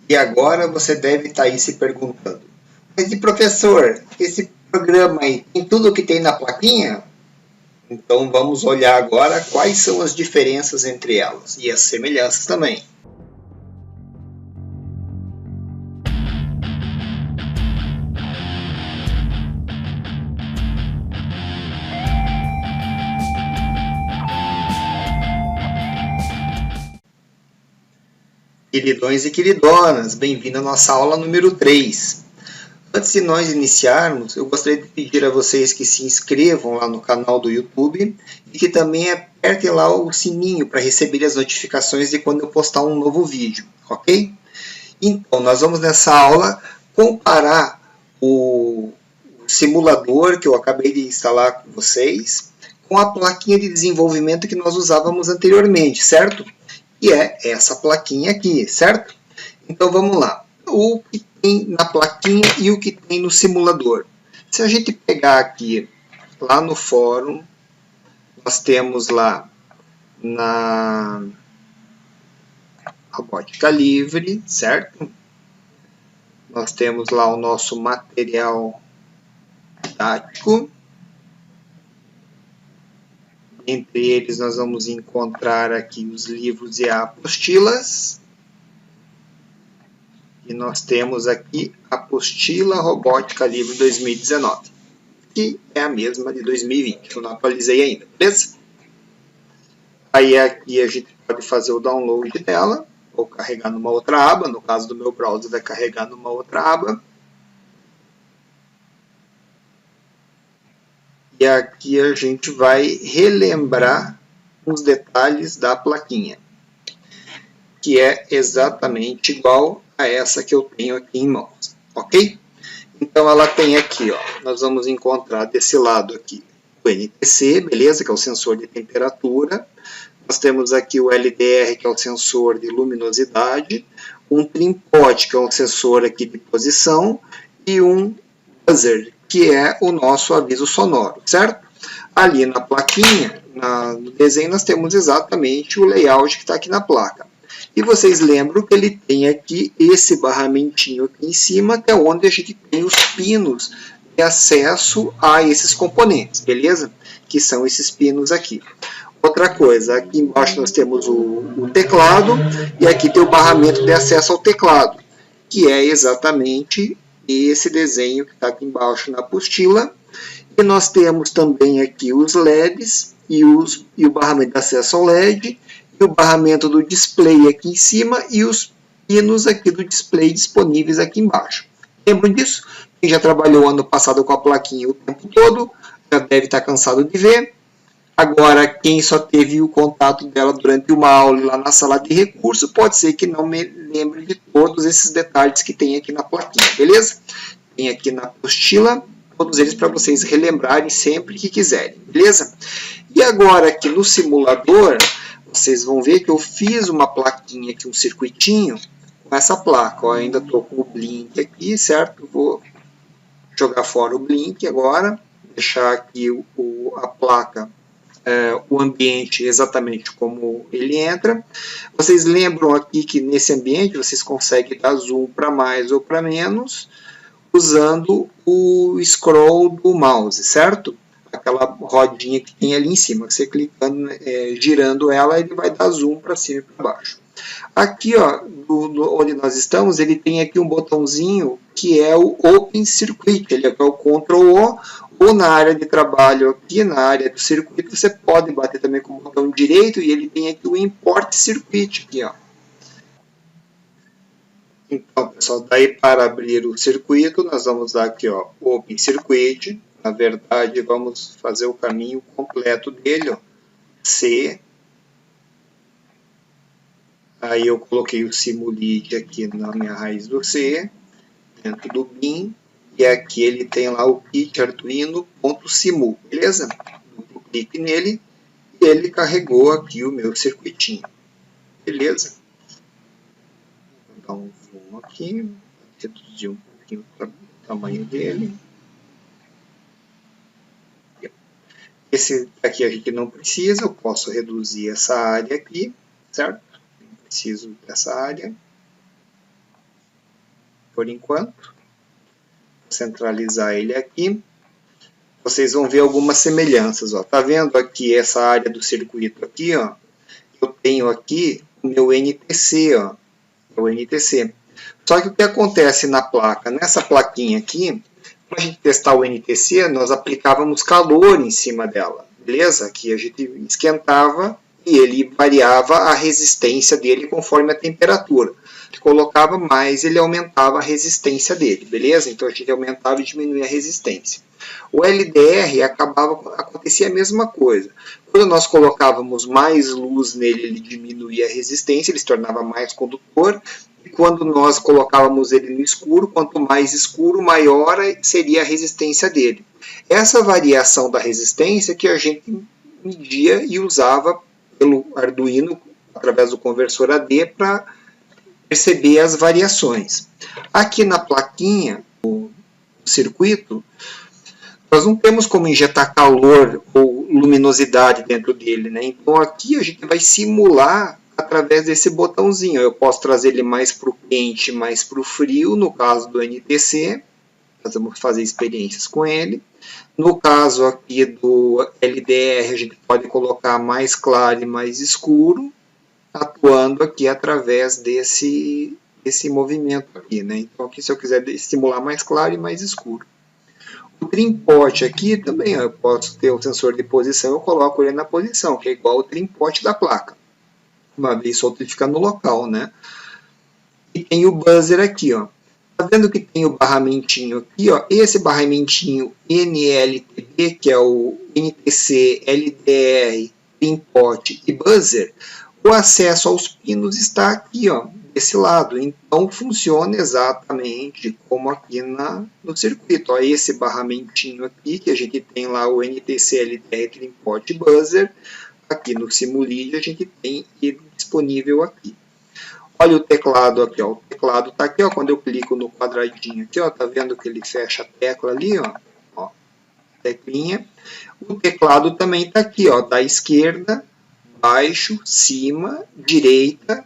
E agora você deve estar aí se perguntando, mas e professor, esse programa aí tem tudo o que tem na plaquinha? Então vamos olhar agora quais são as diferenças entre elas e as semelhanças também. Queridões e queridonas, bem-vindo à nossa aula número 3. Antes de nós iniciarmos, eu gostaria de pedir a vocês que se inscrevam lá no canal do YouTube e que também apertem lá o sininho para receber as notificações de quando eu postar um novo vídeo, ok? Então, nós vamos nessa aula comparar o simulador que eu acabei de instalar com vocês com a plaquinha de desenvolvimento que nós usávamos anteriormente, certo? Que é essa plaquinha aqui, certo? Então vamos lá. O que tem na plaquinha e o que tem no simulador. Se a gente pegar aqui, lá no fórum, nós temos lá na robótica livre, certo? Nós temos lá o nosso material didático. Entre eles nós vamos encontrar aqui os livros e apostilas. E nós temos aqui a apostila Robótica Livre 2019, que é a mesma de 2020, eu não atualizei ainda, beleza? Aí aqui a gente pode fazer o download dela, ou carregar numa outra aba, no caso do meu browser vai carregar numa outra aba. E aqui a gente vai relembrar os detalhes da plaquinha, que é exatamente igual a essa que eu tenho aqui em mãos, ok? Então ela tem aqui, ó, nós vamos encontrar desse lado aqui o NTC, beleza? Que é o sensor de temperatura. Nós temos aqui o LDR, que é o sensor de luminosidade, um trimpote, que é um sensor aqui de posição, e um buzzer, que é o nosso aviso sonoro, certo? Ali na plaquinha, no desenho, nós temos exatamente o layout que está aqui na placa. E vocês lembram que ele tem aqui esse barramentinho aqui em cima, que é onde a gente tem os pinos de acesso a esses componentes, beleza? Que são esses pinos aqui. Outra coisa, aqui embaixo nós temos o teclado, e aqui tem o barramento de acesso ao teclado, que é exatamente esse desenho que está aqui embaixo na apostila. E nós temos também aqui os LEDs e o barramento de acesso ao LED, e o barramento do display aqui em cima e os pinos aqui do display disponíveis aqui embaixo. Lembram disso? Quem já trabalhou ano passado com a plaquinha o tempo todo já deve estar cansado de ver. Agora, quem só teve o contato dela durante uma aula lá na sala de recurso, pode ser que não me lembre de todos esses detalhes que tem aqui na plaquinha, beleza? Tem aqui na apostila todos eles para vocês relembrarem sempre que quiserem, beleza? E agora aqui no simulador, vocês vão ver que eu fiz uma plaquinha aqui, um circuitinho com essa placa. Ó, eu ainda estou com o blink aqui, certo? Vou jogar fora o blink agora, deixar aqui a placa, o ambiente exatamente como ele entra. Vocês lembram aqui que nesse ambiente vocês conseguem dar zoom para mais ou para menos, usando o scroll do mouse, certo? Aquela rodinha que tem ali em cima, você clicando, girando ela, ele vai dar zoom para cima e para baixo. Aqui, ó, onde nós estamos, ele tem aqui um botãozinho que é o Open Circuit, ele é o Ctrl O, ou na área de trabalho aqui, na área do circuito, você pode bater também com o botão direito e ele tem aqui o Import Circuit, aqui, ó. Então, pessoal, daí para abrir o circuito, nós vamos dar aqui, ó, Open Circuit. Na verdade, vamos fazer o caminho completo dele, ó, C. Aí eu coloquei o Simulid aqui na minha raiz do C, dentro do bin, e aqui ele tem lá o kit Arduino.simul, beleza? Eu clique nele e ele carregou aqui o meu circuitinho, beleza? Vou dar um zoom aqui, reduzir um pouquinho o tamanho dele. Esse aqui a gente não precisa, eu posso reduzir essa área aqui, certo? Não preciso dessa área. por enquanto. Vou centralizar ele aqui. Vocês vão ver algumas semelhanças. Ó. Tá vendo aqui essa área do circuito aqui? Ó? Eu tenho aqui o meu NTC. Ó. O NTC. Só que o que acontece na placa? Nessa plaquinha aqui, para a gente testar o NTC, nós aplicávamos calor em cima dela. Beleza? Aqui a gente esquentava e ele variava a resistência dele conforme a temperatura. A gente colocava mais, ele aumentava a resistência dele. Beleza? Então a gente aumentava e diminuía a resistência. O LDR acontecia a mesma coisa. Quando nós colocávamos mais luz nele, ele diminuía a resistência, ele se tornava mais condutor. E quando nós colocávamos ele no escuro, quanto mais escuro, maior seria a resistência dele. Essa variação da resistência que a gente media e usava pelo Arduino, através do conversor AD, para perceber as variações. Aqui na plaquinha, do circuito, nós não temos como injetar calor ou luminosidade dentro dele, né? Então aqui a gente vai simular através desse botãozinho. Eu posso trazer ele mais para o quente, mais para o frio, no caso do NTC. Nós vamos fazer experiências com ele. No caso aqui do LDR, a gente pode colocar mais claro e mais escuro, atuando aqui através desse movimento aqui, né? Então aqui, se eu quiser simular mais claro e mais escuro. O trim-pot aqui também, eu posso ter o sensor de posição, eu coloco ele na posição, que é igual ao trim-pot da placa. Uma vez solto ele fica no local, né? E tem o buzzer aqui, ó. Tá vendo que tem o barramentinho aqui, ó? Esse barramentinho NLTB, que é o NTC, LDR, trim-pot e buzzer, o acesso aos pinos está aqui, ó, desse lado. Então funciona exatamente como aqui no circuito. Ó, esse barramentinho aqui, que a gente tem lá o NTC, LDR, trim-pot e buzzer. Aqui no Simulid a gente tem ele disponível aqui. Olha o teclado aqui, ó. O teclado está aqui, ó. Quando eu clico no quadradinho aqui, ó, tá vendo que ele fecha a tecla ali, ó. Ó, teclinha. O teclado também está aqui, ó, da esquerda, baixo, cima, direita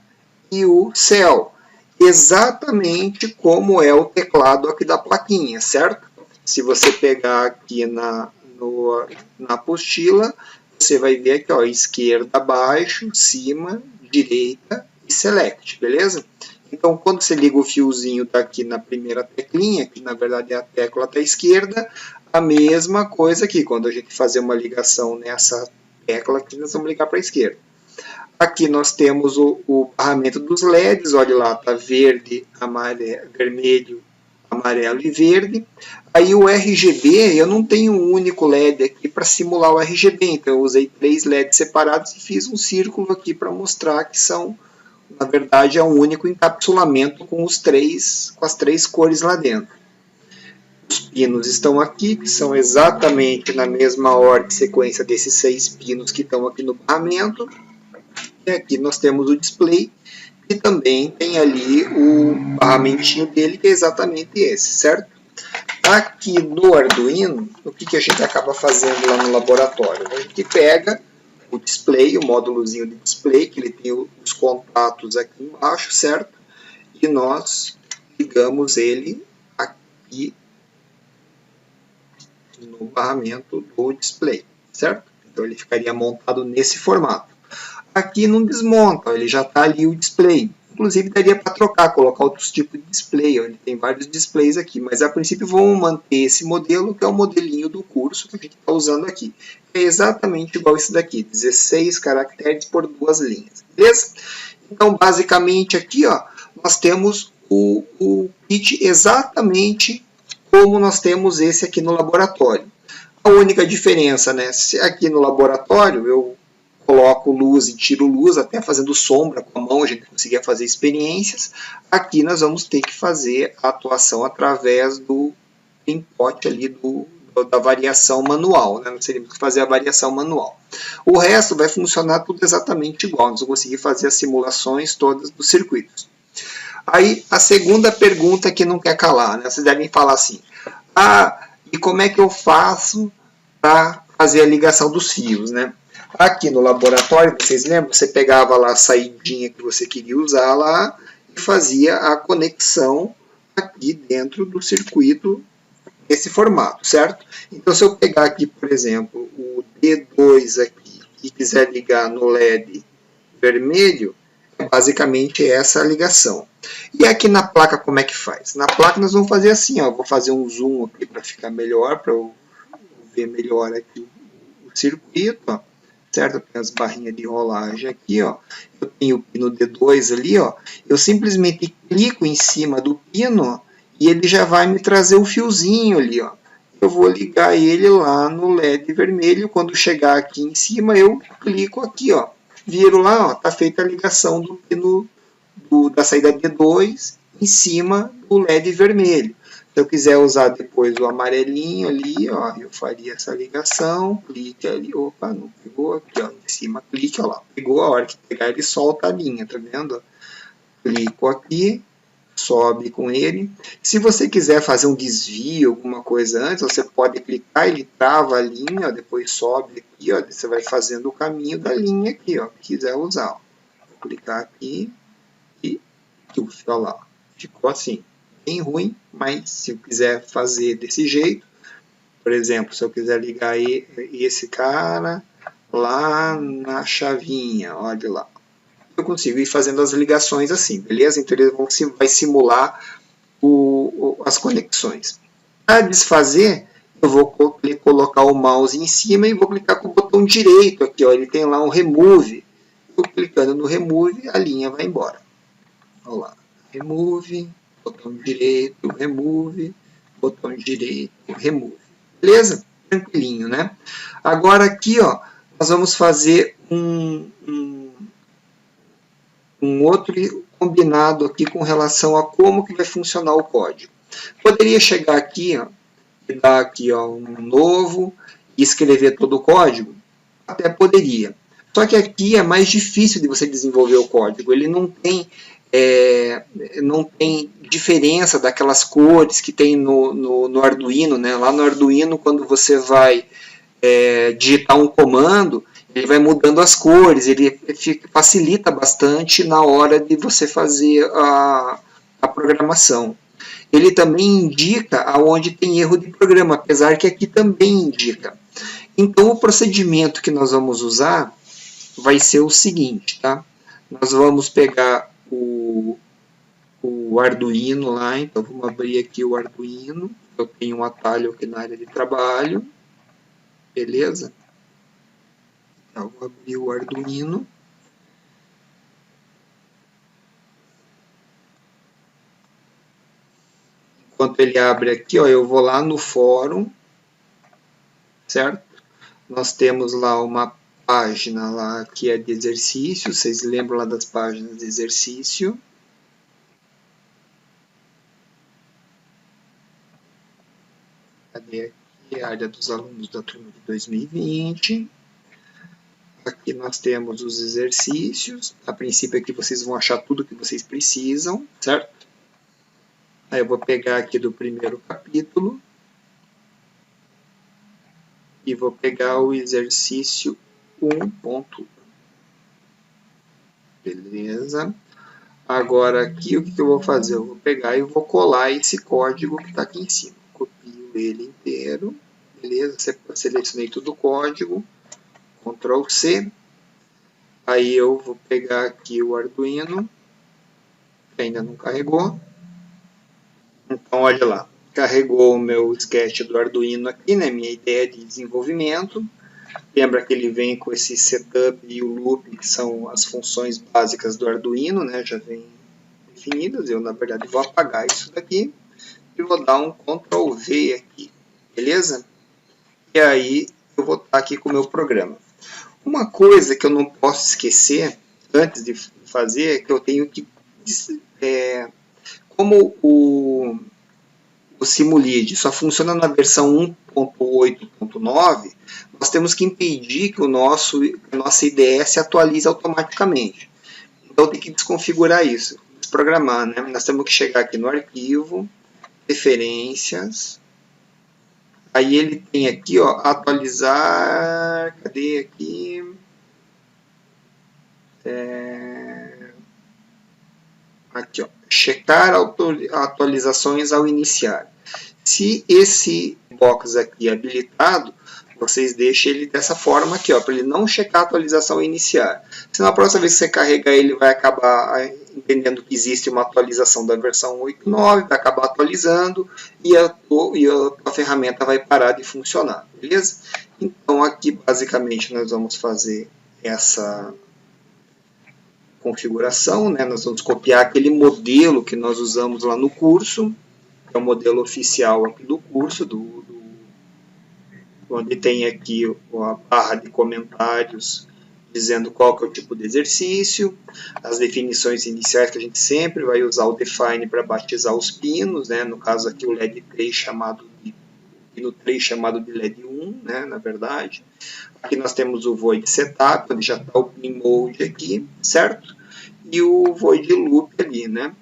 e o céu. Exatamente como é o teclado aqui da plaquinha, certo? Se você pegar aqui na apostila, você vai ver aqui, ó, esquerda, baixo, cima, direita e select, beleza? Então, quando você liga o fiozinho daqui na primeira teclinha, que na verdade é a tecla da esquerda, a mesma coisa aqui. Quando a gente fazer uma ligação nessa tecla aqui, nós vamos ligar para a esquerda. Aqui nós temos o barramento dos LEDs, olha lá, está verde, amarelo, vermelho, amarelo e verde. Aí o RGB, eu não tenho um único LED aqui para simular o RGB, então eu usei 3 LEDs separados e fiz um círculo aqui para mostrar que são, na verdade, é um único encapsulamento com as 3 cores lá dentro. Os pinos estão aqui, que são exatamente na mesma ordem e sequência desses 6 pinos que estão aqui no barramento. E aqui nós temos o display, e também tem ali o barramentinho dele, que é exatamente esse, certo? Aqui no Arduino, o que a gente acaba fazendo lá no laboratório? A gente pega o display, o módulozinho de display, que ele tem os contatos aqui embaixo, certo? E nós ligamos ele aqui no barramento do display, certo? Então ele ficaria montado nesse formato. Aqui não desmonta, ele já está ali o display. Inclusive daria para trocar, colocar outros tipos de display. Ele tem vários displays aqui, mas a princípio vamos manter esse modelo, que é o modelinho do curso que a gente está usando aqui. É exatamente igual esse daqui, 16 caracteres por 2 linhas, beleza? Então basicamente aqui, ó, nós temos o kit exatamente como nós temos esse aqui no laboratório. A única diferença, né, se aqui no laboratório eu coloco luz e tiro luz, até fazendo sombra com a mão, a gente conseguia fazer experiências. Aqui nós vamos ter que fazer a atuação através do input ali da variação manual, né? Nós teríamos que fazer a variação manual. O resto vai funcionar tudo exatamente igual, nós vamos conseguir fazer as simulações todas dos circuitos. Aí a segunda pergunta que não quer calar, né? Vocês devem falar assim, e como é que eu faço para fazer a ligação dos fios, né? Aqui no laboratório, vocês lembram? Você pegava lá a saidinha que você queria usar lá e fazia a conexão aqui dentro do circuito nesse formato, certo? Então, se eu pegar aqui, por exemplo, o D2 aqui e quiser ligar no LED vermelho, basicamente essa a ligação. E aqui na placa, como é que faz? Na placa nós vamos fazer assim, ó, vou fazer um zoom aqui para ficar melhor, para eu ver melhor aqui o circuito, ó, certo? Tem as barrinhas de rolagem aqui, ó. Eu tenho o pino D2 ali, ó. Eu simplesmente clico em cima do pino e ele já vai me trazer o fiozinho ali, ó. Eu vou ligar ele lá no LED vermelho. Quando chegar aqui em cima, eu clico aqui, ó. Viro lá, ó, tá feita a ligação do pino da saída D2 em cima do LED vermelho. Se eu quiser usar depois o amarelinho ali, ó, eu faria essa ligação, clique ali, opa, não pegou aqui, ó, em cima, clique, ó lá, pegou, a hora que pegar ele solta a linha, tá vendo? Clico aqui, sobe com ele. Se você quiser fazer um desvio, alguma coisa antes, você pode clicar, ele trava a linha, ó, depois sobe aqui, ó, você vai fazendo o caminho da linha aqui, ó, que quiser usar, ó. Vou clicar aqui e olha lá, ficou assim. Bem ruim, mas se eu quiser fazer desse jeito, por exemplo, se eu quiser ligar esse cara lá na chavinha, olha lá, eu consigo ir fazendo as ligações assim, beleza? Então ele vai simular as conexões. Para desfazer, eu vou colocar o mouse em cima e vou clicar com o botão direito aqui, ó, ele tem lá um remove. Eu clicando no remove, a linha vai embora. Olha lá, remove, botão direito, remove, botão direito, remove. Beleza? Tranquilinho, né? Agora aqui, ó, nós vamos fazer um outro combinado aqui com relação a como que vai funcionar o código. Poderia chegar aqui, ó, e dar aqui, ó, um novo e escrever todo o código? Até poderia. Só que aqui é mais difícil de você desenvolver o código. Ele não tem diferença daquelas cores que tem no Arduino, né? Lá no Arduino, quando você vai digitar um comando, ele vai mudando as cores, ele facilita bastante na hora de você fazer a programação. Ele também indica aonde tem erro de programa, apesar que aqui também indica. Então, o procedimento que nós vamos usar vai ser o seguinte, tá? Nós vamos pegar o Arduino lá, então vamos abrir aqui o Arduino. Eu tenho um atalho aqui na área de trabalho, beleza? Então, vou abrir o Arduino. Enquanto ele abre aqui, ó, eu vou lá no fórum, certo? Nós temos lá uma página lá que é de exercício, vocês lembram lá das páginas de exercício? Cadê aqui? A área dos alunos da turma de 2020. Aqui nós temos os exercícios. A princípio aqui vocês vão achar tudo que vocês precisam, certo? Aí eu vou pegar aqui do primeiro capítulo e vou pegar o exercício 1.1. Beleza? Agora aqui o que eu vou fazer? Eu vou pegar e vou colar esse código que está aqui em cima. Copio ele inteiro. Beleza? Selecionei todo o código. Ctrl C. Aí eu vou pegar aqui o Arduino, que ainda não carregou. Então, olha lá, carregou o meu sketch do Arduino aqui, né, minha ideia de desenvolvimento. Lembra que ele vem com esse setup e o loop, que são as funções básicas do Arduino, né, já vem definidas. Eu, na verdade, vou apagar isso daqui e vou dar um Ctrl V aqui, beleza? E aí eu vou estar aqui com o meu programa. Uma coisa que eu não posso esquecer, antes de fazer, é que eu tenho que... como o Simulid só funciona na versão 1.8.9, nós temos que impedir que a nossa IDE se atualize automaticamente. Então tem que desconfigurar isso, desprogramar, né? Nós temos que chegar aqui no arquivo, referências, aí ele tem aqui, ó, atualizar, cadê aqui? Aqui, ó, checar atualizações ao iniciar. Se esse box aqui é habilitado, vocês deixem ele dessa forma aqui, para ele não checar a atualização ao iniciar. Se na próxima vez que você carregar ele, vai acabar entendendo que existe uma atualização da versão 8.9, vai acabar atualizando e a ferramenta vai parar de funcionar, beleza? Então aqui basicamente nós vamos fazer essa configuração, né? Nós vamos copiar aquele modelo que nós usamos lá no curso, que é o modelo oficial aqui do curso, onde tem aqui a barra de comentários dizendo qual que é o tipo de exercício, as definições iniciais que a gente sempre vai usar o define para batizar os pinos, né? No caso aqui o LED 3 chamado de pino 3 chamado de LED 1, né? Na verdade. Aqui nós temos o void setup, onde já está o pin mode aqui, certo? E o void loop ali, né?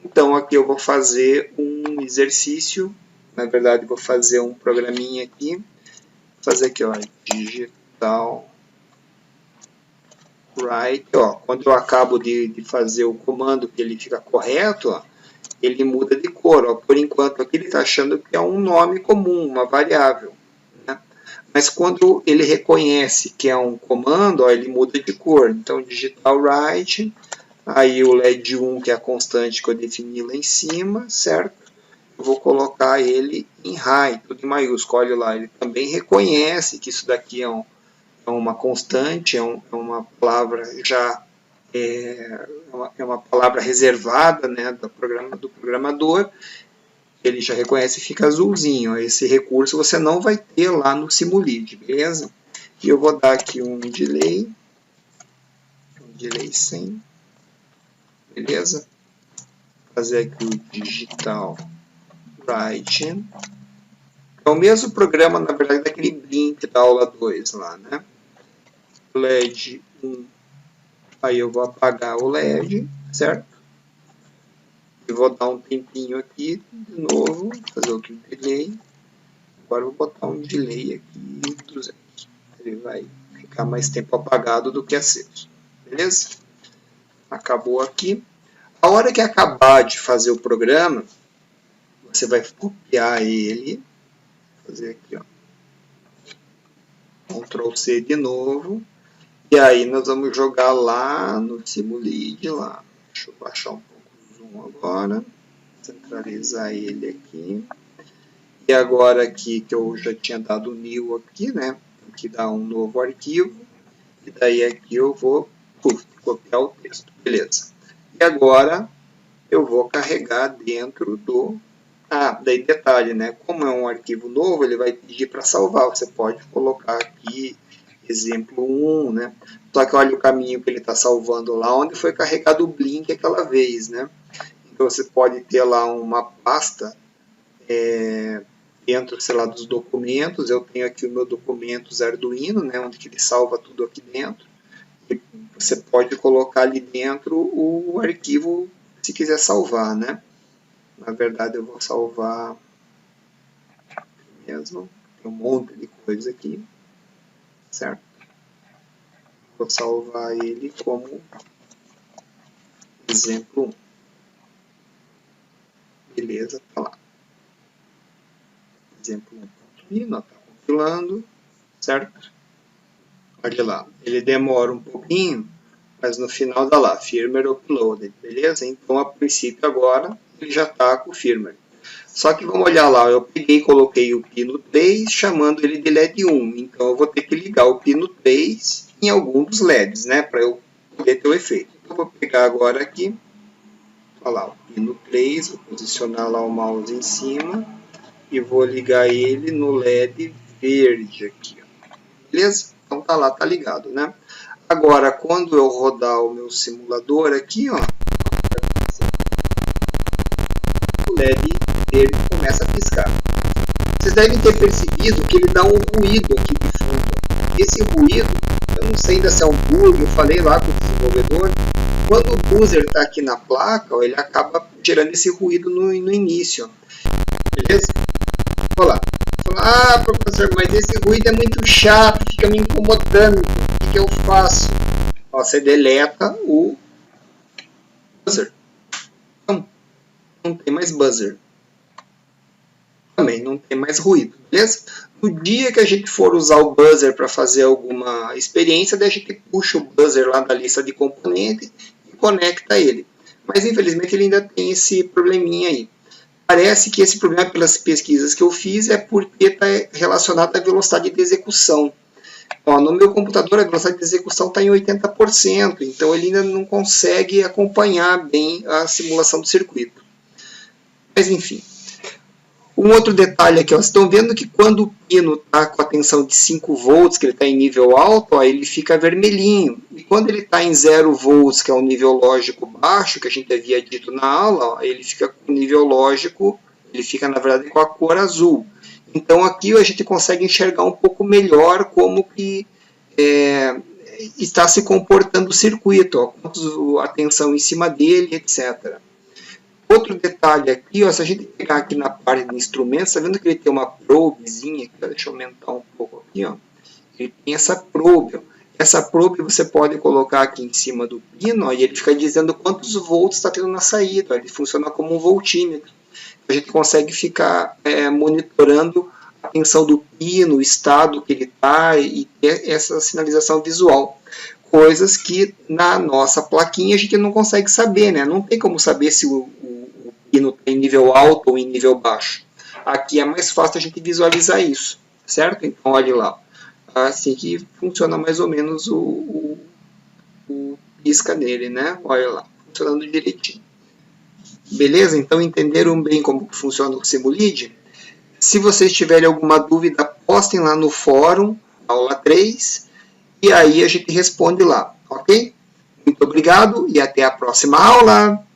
Então aqui eu vou fazer um exercício, na verdade vou fazer um programinha aqui, vou fazer aqui, ó, digital write, ó, quando eu acabo de fazer o comando que ele fica correto, ó, ele muda de cor, ó, por enquanto aqui ele está achando que é um nome comum, uma variável, né? Mas quando ele reconhece que é um comando, ó, ele muda de cor, então digital write, aí o LED 1 que é a constante que eu defini lá em cima, certo? Eu vou colocar ele em high, tudo em maiúsculo, olha lá, ele também reconhece que isso daqui é uma constante, é uma palavra já é uma palavra reservada, né, do programador, ele já reconhece e fica azulzinho. Esse recurso você não vai ter lá no Simulid, beleza? E eu vou dar aqui um delay 100, beleza? Fazer aqui o digital write. É o mesmo programa, na verdade, daquele Blink da aula 2 lá, né? LED 1, aí eu vou apagar o LED, certo? E vou dar um tempinho aqui, de novo, fazer outro delay. Agora eu vou botar um delay aqui, 200. Ele vai ficar mais tempo apagado do que aceso, beleza? Acabou aqui. A hora que acabar de fazer o programa, você vai copiar ele, fazer aqui, ó, Ctrl C de novo. E aí nós vamos jogar lá no Simulid, lá. Deixa eu baixar um pouco o zoom agora. Centralizar ele aqui. E agora aqui que eu já tinha dado new aqui, né? Tem que dar um novo arquivo. E daí aqui eu vou copiar o texto. Beleza. E agora eu vou carregar dentro do... daí detalhe, né? Como é um arquivo novo, ele vai pedir para salvar. Você pode colocar aqui exemplo 1, né? Só que olha o caminho que ele está salvando lá, onde foi carregado o Blink aquela vez, né? Então você pode ter lá uma pasta dentro, sei lá, dos documentos. Eu tenho aqui o meu documentos Arduino, né? Onde que ele salva tudo aqui dentro. E você pode colocar ali dentro o arquivo se quiser salvar, né? Na verdade eu vou salvar mesmo. Tem um monte de coisa aqui. Certo? Vou salvar ele como exemplo 1. Beleza, tá lá. Exemplo 1.i, nós está compilando, certo? Olha lá, ele demora um pouquinho, mas no final dá lá, firmware uploaded, beleza? Então, a princípio agora, ele já está com o firmware. Só que vamos olhar lá, eu peguei e coloquei o pino 3, chamando ele de LED 1. Então eu vou ter que ligar o pino 3 em algum dos LEDs, né? Para eu poder ter o efeito. Então eu vou pegar agora aqui, olha lá, o pino 3, vou posicionar lá o mouse em cima e vou ligar ele no LED verde aqui. Ó. Beleza? Então tá lá, tá ligado, né? Agora, quando eu rodar o meu simulador aqui, ó, o LED ele começa a piscar. Vocês devem ter percebido que ele dá um ruído aqui de fundo. Esse ruído, eu não sei ainda se é um bug, eu falei lá com o desenvolvedor. Quando o buzzer está aqui na placa, ó, ele acaba gerando esse ruído no início. Beleza? Olha lá. Professor, mas esse ruído é muito chato, fica me incomodando. O que eu faço? Ó, você deleta o buzzer. Então, não tem mais buzzer. Também não tem mais ruído, beleza? No dia que a gente for usar o buzzer para fazer alguma experiência, daí a gente puxa o buzzer lá da lista de componentes e conecta ele. Mas infelizmente ele ainda tem esse probleminha aí. Parece que esse problema, pelas pesquisas que eu fiz, é porque está relacionado à velocidade de execução. Ó, no meu computador a velocidade de execução está em 80%, então ele ainda não consegue acompanhar bem a simulação do circuito. Mas enfim. Um outro detalhe aqui, ó, vocês estão vendo que quando o pino está com a tensão de 5 volts, que ele está em nível alto, ó, ele fica vermelhinho. E quando ele está em 0 volts, que é um nível lógico baixo, que a gente havia dito na aula, ó, ele fica com nível lógico, ele fica na verdade com a cor azul. Então aqui a gente consegue enxergar um pouco melhor como que está se comportando o circuito, ó, a tensão em cima dele, etc. Outro detalhe aqui, ó, se a gente pegar aqui na parte de instrumentos, está vendo que ele tem uma probezinha aqui, ó, deixa eu aumentar um pouco aqui, ó. Ele tem essa probe, ó. Essa probe você pode colocar aqui em cima do pino, ó, e ele fica dizendo quantos volts está tendo na saída, ó. Ele funciona como um voltímetro. A gente consegue ficar monitorando a tensão do pino, o estado que ele está e ter essa sinalização visual. Coisas que na nossa plaquinha a gente não consegue saber, né? Não tem como saber se o pino está em nível alto ou em nível baixo. Aqui é mais fácil a gente visualizar isso, certo? Então, olha lá. Assim que funciona mais ou menos o pisca nele, né? Olha lá, funcionando direitinho. Beleza? Então, entenderam bem como funciona o Simulid? Se vocês tiverem alguma dúvida, postem lá no fórum, aula 3, e aí a gente responde lá, ok? Muito obrigado e até a próxima aula!